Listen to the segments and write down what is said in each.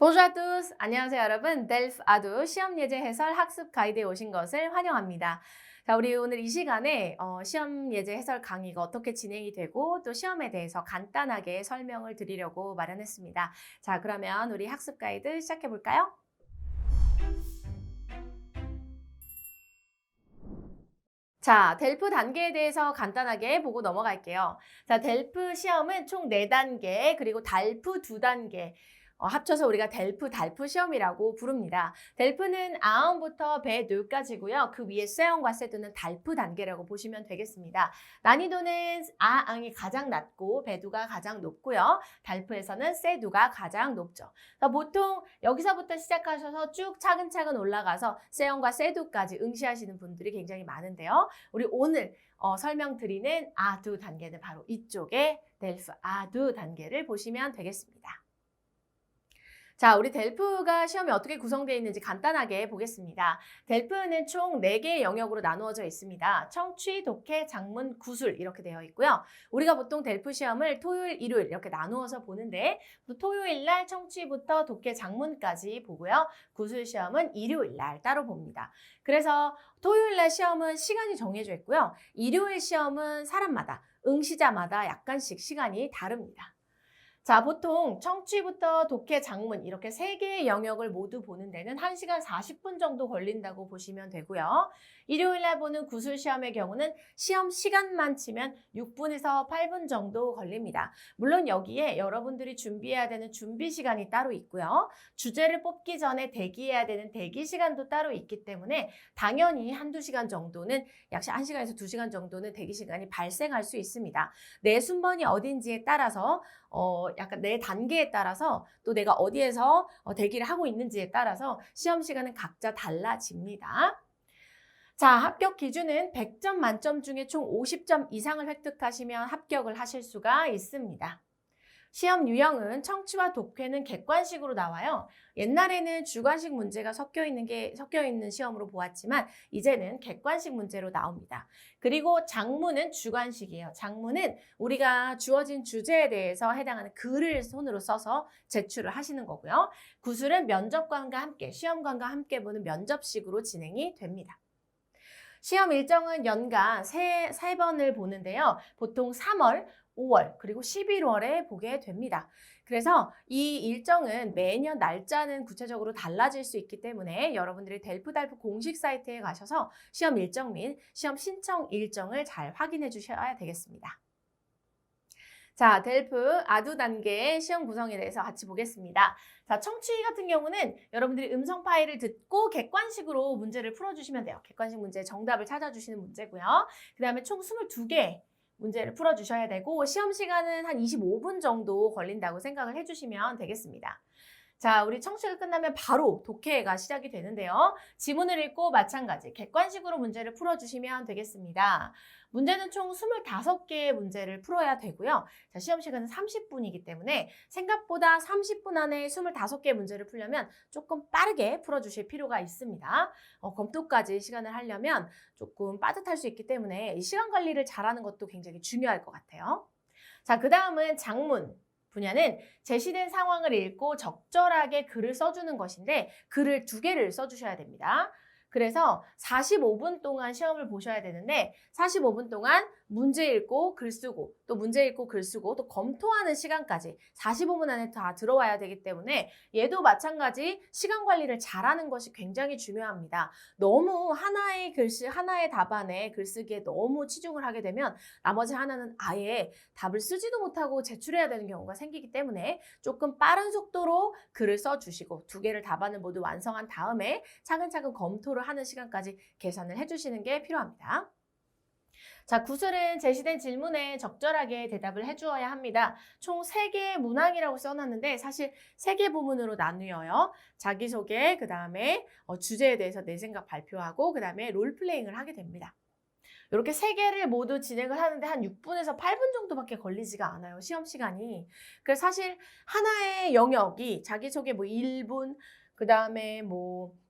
Bonjour à tous. 안녕하세요, 여러분. 델프 아두 시험 예제 해설 학습 가이드에 오신 것을 환영합니다. 자, 우리 오늘 이 시간에 시험 예제 해설 강의가 어떻게 진행이 되고 또 시험에 대해서 간단하게 설명을 드리려고 마련했습니다. 자, 그러면 우리 학습 가이드 시작해 볼까요? 자, 델프 단계에 대해서 간단하게 보고 넘어갈게요. 자, 델프 시험은 총 4단계, 그리고 달프 2단계, 합쳐서 우리가 델프, 달프 시험이라고 부릅니다. 델프는 아음부터 배누까지고요. 그 위에 쇠음과 세두는 달프 단계라고 보시면 되겠습니다. 난이도는 아앙이 가장 낮고 배두가 가장 높고요. 달프에서는 세두가 가장 높죠. 보통 여기서부터 시작하셔서 쭉 차근차근 올라가서 쇠음과 세두까지 응시하시는 분들이 굉장히 많은데요. 우리 오늘 설명드리는 아두 단계는 바로 이쪽에 델프 아두 단계를 보시면 되겠습니다. 자, 우리 델프가 시험이 어떻게 구성되어 있는지 간단하게 보겠습니다. 델프는 총 4개의 영역으로 나누어져 있습니다. 청취, 독해, 작문, 구술 이렇게 되어 있고요. 우리가 보통 델프 시험을 토요일, 일요일 이렇게 나누어서 보는데 토요일 날 청취부터 독해, 작문까지 보고요. 구술 시험은 일요일 날 따로 봅니다. 그래서 토요일 날 시험은 시간이 정해져 있고요. 일요일 시험은 사람마다, 응시자마다 약간씩 시간이 다릅니다. 자, 보통 청취부터 독해, 작문 이렇게 3개의 영역을 모두 보는 데는 1시간 40분 정도 걸린다고 보시면 되고요. 일요일 날 보는 구술 시험의 경우는 시험 시간만 치면 6분에서 8분 정도 걸립니다. 물론 여기에 여러분들이 준비해야 되는 준비 시간이 따로 있고요. 주제를 뽑기 전에 대기해야 되는 대기 시간도 따로 있기 때문에 당연히 한두 시간 정도는 약 1시간에서 2시간 정도는 대기 시간이 발생할 수 있습니다. 내 순번이 어딘지에 따라서 약간 내 단계에 따라서 또 내가 어디에서 대기를 하고 있는지에 따라서 시험 시간은 각자 달라집니다. 자, 합격 기준은 100점 만점 중에 총 50점 이상을 획득하시면 합격을 하실 수가 있습니다. 시험 유형은 청취와 독해는 객관식으로 나와요. 옛날에는 주관식 문제가 섞여 있는 시험으로 보았지만 이제는 객관식 문제로 나옵니다. 그리고 작문은 주관식이에요. 작문은 우리가 주어진 주제에 대해서 해당하는 글을 손으로 써서 제출을 하시는 거고요. 구술은 면접관과 함께, 시험관과 함께 보는 면접식으로 진행이 됩니다. 시험 일정은 연간 3번을 보는데요. 보통 3월, 5월, 그리고 11월에 보게 됩니다. 그래서 이 일정은 매년 날짜는 구체적으로 달라질 수 있기 때문에 여러분들이 델프달프 공식 사이트에 가셔서 시험 일정 및 시험 신청 일정을 잘 확인해 주셔야 되겠습니다. 자, 델프 아두 단계의 시험 구성에 대해서 같이 보겠습니다. 자, 청취 같은 경우는 여러분들이 음성 파일을 듣고 객관식으로 문제를 풀어주시면 돼요. 객관식 문제 정답을 찾아주시는 문제고요. 그 다음에 총 22개 문제를 풀어주셔야 되고 시험 시간은 한 25분 정도 걸린다고 생각을 해주시면 되겠습니다. 자, 우리 청취가 끝나면 바로 독해가 시작이 되는데요. 지문을 읽고 마찬가지 객관식으로 문제를 풀어주시면 되겠습니다. 문제는 총 25개의 문제를 풀어야 되고요. 자, 시험 시간은 30분이기 때문에 생각보다 30분 안에 25개 문제를 풀려면 조금 빠르게 풀어주실 필요가 있습니다. 검토까지 시간을 하려면 조금 빠듯할 수 있기 때문에 이 시간 관리를 잘하는 것도 굉장히 중요할 것 같아요. 자, 그 다음은 작문 분야는 제시된 상황을 읽고 적절하게 글을 써주는 것인데 글을 2개를 써주셔야 됩니다. 그래서 45분 동안 시험을 보셔야 되는데 45분 동안 문제 읽고 글 쓰고 또 문제 읽고 글 쓰고 또 검토하는 시간까지 45분 안에 다 들어와야 되기 때문에 얘도 마찬가지 시간 관리를 잘하는 것이 굉장히 중요합니다. 너무 하나의 글씨, 하나의 답안에 글쓰기에 너무 치중을 하게 되면 나머지 하나는 아예 답을 쓰지도 못하고 제출해야 되는 경우가 생기기 때문에 조금 빠른 속도로 글을 써주시고 2개를 답안을 모두 완성한 다음에 차근차근 검토를 하는 시간까지 계산을 해주시는 게 필요합니다. 자, 구술은 제시된 질문에 적절하게 대답을 해주어야 합니다. 총 3개의 문항이라고 써놨는데 사실 3개 부문으로 나뉘어요. 자기소개, 그 다음에 주제에 대해서 내 생각 발표하고 그 다음에 롤플레잉을 하게 됩니다. 이렇게 3개를 모두 진행을 하는데 한 6분에서 8분 정도밖에 걸리지가 않아요. 시험 시간이. 그래서 사실 하나의 영역이 자기소개 1분, 그 다음에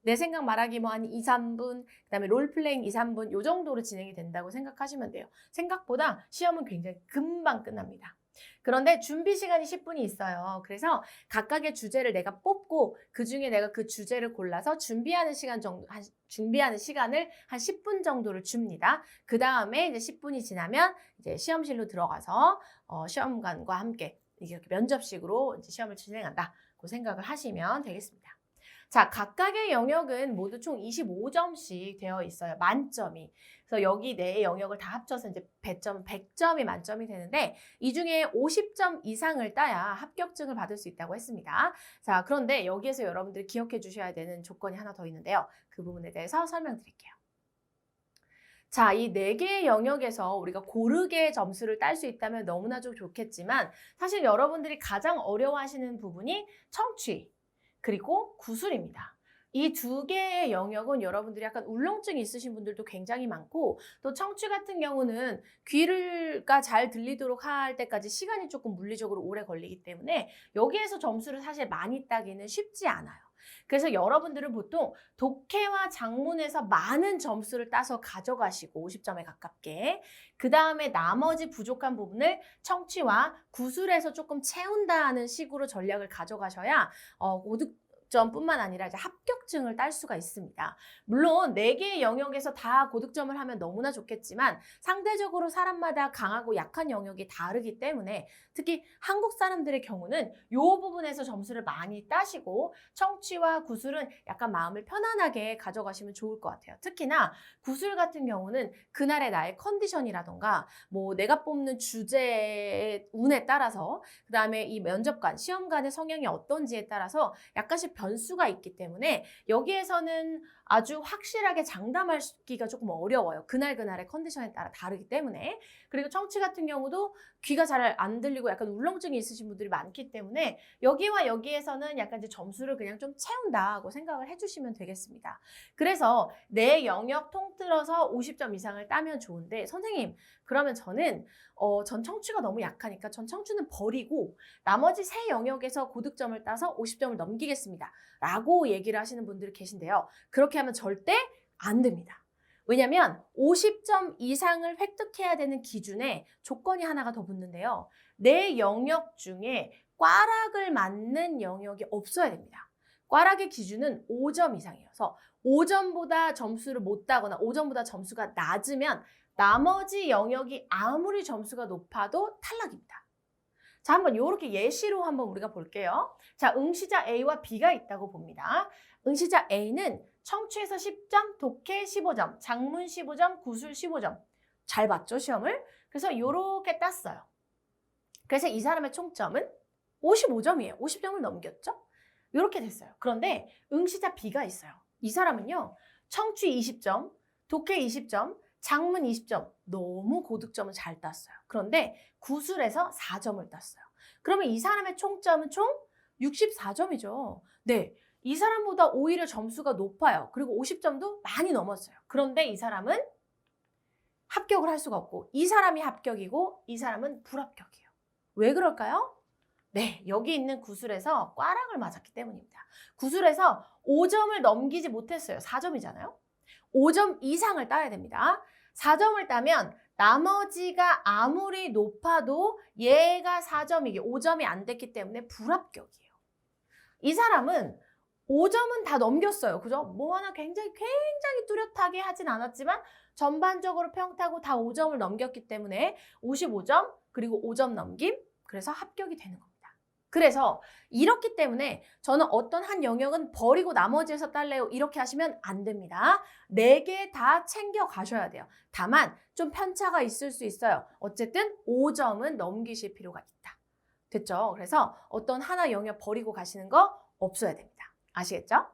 내 생각 말하기 한 2, 3분, 그 다음에 롤플레잉 2, 3분 요 정도로 진행이 된다고 생각하시면 돼요. 생각보다 시험은 굉장히 금방 끝납니다. 그런데 준비 시간이 10분이 있어요. 그래서 각각의 주제를 내가 뽑고 했고 그중에 내가 그 주제를 골라서 준비하는 시간을 한 10분 정도를 줍니다. 그 다음에 이제 10분이 지나면 이제 시험실로 들어가서 시험관과 함께 이렇게 면접식으로 이제 시험을 진행한다고 생각을 하시면 되겠습니다. 자, 각각의 영역은 모두 총 25점씩 되어 있어요. 만점이. 그래서 여기 네 영역을 다 합쳐서 이제 100점이 만점이 되는데 이 중에 50점 이상을 따야 합격증을 받을 수 있다고 했습니다. 자, 그런데 여기에서 여러분들이 기억해 주셔야 되는 조건이 하나 더 있는데요. 그 부분에 대해서 설명드릴게요. 자, 이 4개의 영역에서 우리가 고르게 점수를 딸 수 있다면 너무나 좀 좋겠지만 사실 여러분들이 가장 어려워하시는 부분이 청취, 그리고 구술입니다. 이 2개의 영역은 여러분들이 약간 울렁증이 있으신 분들도 굉장히 많고 또 청취 같은 경우는 귀가 잘 들리도록 할 때까지 시간이 조금 물리적으로 오래 걸리기 때문에 여기에서 점수를 사실 많이 따기는 쉽지 않아요. 그래서 여러분들은 보통 독해와 작문에서 많은 점수를 따서 가져가시고 50점에 가깝게 그 다음에 나머지 부족한 부분을 청취와 구술에서 조금 채운다는 식으로 전략을 가져가셔야 고득점뿐만 아니라 이제 합격증을 딸 수가 있습니다. 물론 4개의 영역에서 다 고득점을 하면 너무나 좋겠지만 상대적으로 사람마다 강하고 약한 영역이 다르기 때문에 특히 한국 사람들의 경우는 이 부분에서 점수를 많이 따시고 청취와 구술은 약간 마음을 편안하게 가져가시면 좋을 것 같아요. 특히나 구술 같은 경우는 그날의 나의 컨디션이라던가 뭐 내가 뽑는 주제의 운에 따라서 그 다음에 이 면접관, 시험관의 성향이 어떤지에 따라서 약간씩 변수가 있기 때문에 여기에서는 아주 확실하게 장담하기가 조금 어려워요. 그날의 컨디션에 따라 다르기 때문에. 그리고 청취 같은 경우도 귀가 잘 안 들리고 약간 울렁증이 있으신 분들이 많기 때문에 여기와 여기에서는 약간 이제 점수를 그냥 좀 채운다고 생각을 해주시면 되겠습니다. 그래서 내 영역 통틀어서 50점 이상을 따면 좋은데 선생님 그러면 저는 전 청취가 너무 약하니까 전 청취는 버리고 나머지 3 영역에서 고득점을 따서 50점을 넘기겠습니다. 라고 얘기를 하시는 분들이 계신데요. 그렇게 하면 절대 안 됩니다. 왜냐하면 50점 이상을 획득해야 되는 기준에 조건이 하나가 더 붙는데요. 내 영역 중에 꽈락을 맞는 영역이 없어야 됩니다. 꽈락의 기준은 5점 이상이에요. 그래서 5점보다 점수를 못 따거나 5점보다 점수가 낮으면 나머지 영역이 아무리 점수가 높아도 탈락입니다. 자, 한번 이렇게 예시로 한번 우리가 볼게요. 자, 응시자 A와 B가 있다고 봅니다. 응시자 A는 청취에서 10점, 독해 15점, 작문 15점, 구술 15점. 잘 봤죠, 시험을? 그래서 이렇게 땄어요. 그래서 이 사람의 총점은 55점이에요. 50점을 넘겼죠? 이렇게 됐어요. 그런데 응시자 B가 있어요. 이 사람은요, 청취 20점, 독해 20점, 작문 20점, 너무 고득점을 잘 땄어요. 그런데 구술에서 4점을 땄어요. 그러면 이 사람의 총점은 총 64점이죠. 네, 이 사람보다 오히려 점수가 높아요. 그리고 50점도 많이 넘었어요. 그런데 이 사람은 합격을 할 수가 없고 이 사람이 합격이고 이 사람은 불합격이에요. 왜 그럴까요? 네, 여기 있는 구술에서 꽈락을 맞았기 때문입니다. 구술에서 5점을 넘기지 못했어요. 4점이잖아요. 5점 이상을 따야 됩니다. 4점을 따면 나머지가 아무리 높아도 얘가 4점이게 5점이 안 됐기 때문에 불합격이에요. 이 사람은 5점은 다 넘겼어요. 그죠? 뭐 하나 굉장히 뚜렷하게 하진 않았지만 전반적으로 평타고 다 5점을 넘겼기 때문에 55점 그리고 5점 넘김 그래서 합격이 되는 겁니다. 그래서 이렇기 때문에 저는 어떤 한 영역은 버리고 나머지에서 딸래요 이렇게 하시면 안 됩니다. 4개 다 챙겨 가셔야 돼요. 다만 좀 편차가 있을 수 있어요. 어쨌든 5점은 넘기실 필요가 있다. 됐죠? 그래서 어떤 하나 영역 버리고 가시는 거 없어야 됩니다. 아시겠죠?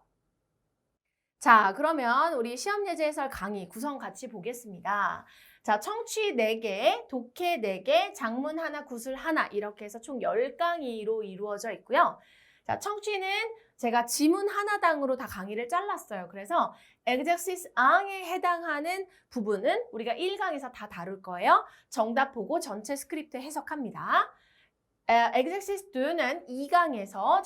자, 그러면 우리 시험 예제 해설 강의 구성 같이 보겠습니다. 자, 청취 4개, 독해 4개, 작문 하나, 구술 하나 이렇게 해서 총 10강의로 이루어져 있고요. 자, 청취는 제가 지문 하나당으로 다 강의를 잘랐어요. 그래서 exercise 1에 해당하는 부분은 우리가 1강에서 다 다룰 거예요. 정답 보고 전체 스크립트 해석합니다. exercise 2는 2강에서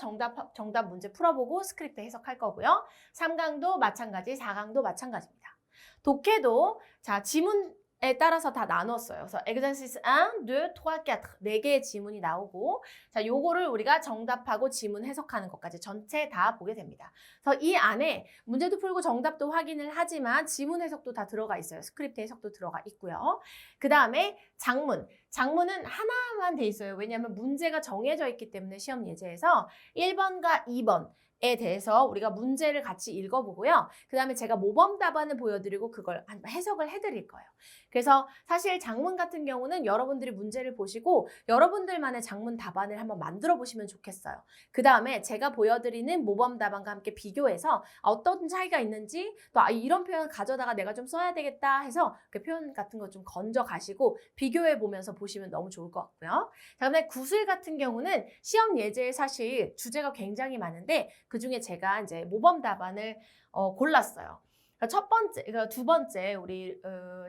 정답 문제 풀어보고 스크립트 해석할 거고요. 3강도 마찬가지, 4강도 마찬가지입니다. 독해도 자 지문 에 따라서 다 나눴어요. 그래서 exercice 1, 2, 3, 4. 4개의 지문이 나오고 자, 요거를 우리가 정답하고 지문 해석하는 것까지 전체 다 보게 됩니다. 그래서 이 안에 문제도 풀고 정답도 확인을 하지만 지문 해석도 다 들어가 있어요. 스크립트 해석도 들어가 있고요. 그다음에 장문. 장문은 하나만 돼 있어요. 왜냐하면 문제가 정해져 있기 때문에 시험 예제에서 1번과 2번 에 대해서 우리가 문제를 같이 읽어보고요. 그 다음에 제가 모범 답안을 보여드리고 그걸 해석을 해드릴 거예요. 그래서 사실 장문 같은 경우는 여러분들이 문제를 보시고 여러분들만의 장문 답안을 한번 만들어 보시면 좋겠어요. 그 다음에 제가 보여드리는 모범 답안과 함께 비교해서 어떤 차이가 있는지 또 이런 표현 가져다가 내가 좀 써야 되겠다 해서 그 표현 같은 거 좀 건져 가시고 비교해 보면서 보시면 너무 좋을 것 같고요. 자, 그다음에 구술 같은 경우는 시험 예제에 사실 주제가 굉장히 많은데 그중에 제가 이제 모범 답안을 골랐어요. 그러니까 첫 번째, 그러니까 두 번째 우리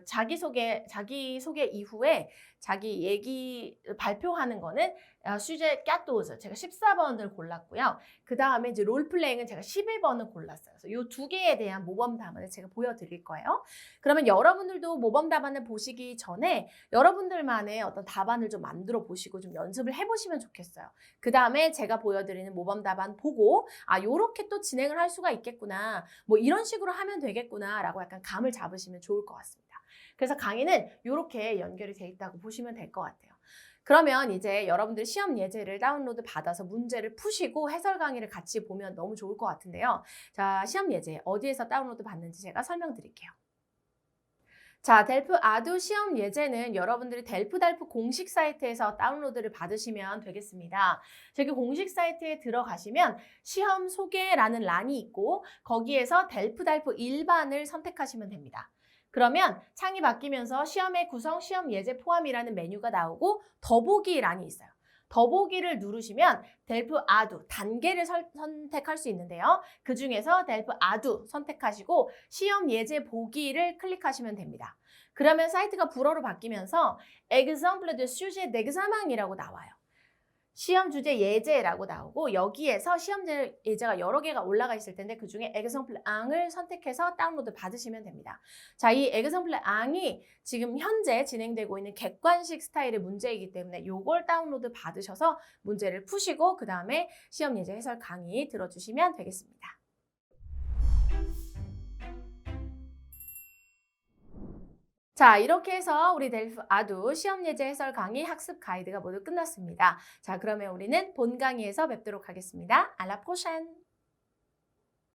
자기소개 이후에 자기 얘기 발표하는 거는 수제 까또즈 제가 14번을 골랐고요. 그 다음에 이제 롤플레잉은 제가 11번을 골랐어요. 그래서 이 두 개에 대한 모범 답안을 제가 보여드릴 거예요. 그러면 여러분들도 모범 답안을 보시기 전에 여러분들만의 어떤 답안을 좀 만들어 보시고 좀 연습을 해보시면 좋겠어요. 그 다음에 제가 보여드리는 모범 답안 보고 요렇게 또 진행을 할 수가 있겠구나. 뭐 이런 식으로 하면 되겠구나 라고 약간 감을 잡으시면 좋을 것 같습니다. 그래서 강의는 이렇게 연결이 돼 있다고 보시면 될 것 같아요. 그러면 이제 여러분들 시험 예제를 다운로드 받아서 문제를 푸시고 해설 강의를 같이 보면 너무 좋을 것 같은데요. 자, 시험 예제 어디에서 다운로드 받는지 제가 설명드릴게요. 자, 델프 아두 시험 예제는 여러분들이 델프 공식 사이트에서 다운로드를 받으시면 되겠습니다. 저기 공식 사이트에 들어가시면 시험 소개라는 란이 있고 거기에서 델프 일반을 선택하시면 됩니다. 그러면 창이 바뀌면서 시험의 구성, 시험 예제 포함이라는 메뉴가 나오고 더보기 란이 있어요. 더보기를 누르시면 델프 아두 단계를 선택할 수 있는데요. 그 중에서 델프 아두 선택하시고 시험 예제 보기를 클릭하시면 됩니다. 그러면 사이트가 불어로 바뀌면서 Exemple de sujet d'examen이라고 나와요. 시험 주제 예제라고 나오고 여기에서 시험 예제가 여러 개가 올라가 있을 텐데 그중에 Exemple 1을 선택해서 다운로드 받으시면 됩니다. 자, 이 Exemple 1이 지금 현재 진행되고 있는 객관식 스타일의 문제이기 때문에 이걸 다운로드 받으셔서 문제를 푸시고 그 다음에 시험 예제 해설 강의 들어주시면 되겠습니다. 자, 이렇게 해서 우리 델프 아두 시험 예제 해설 강의 학습 가이드가 모두 끝났습니다. 자, 그러면 우리는 본 강의에서 뵙도록 하겠습니다. À la prochaine!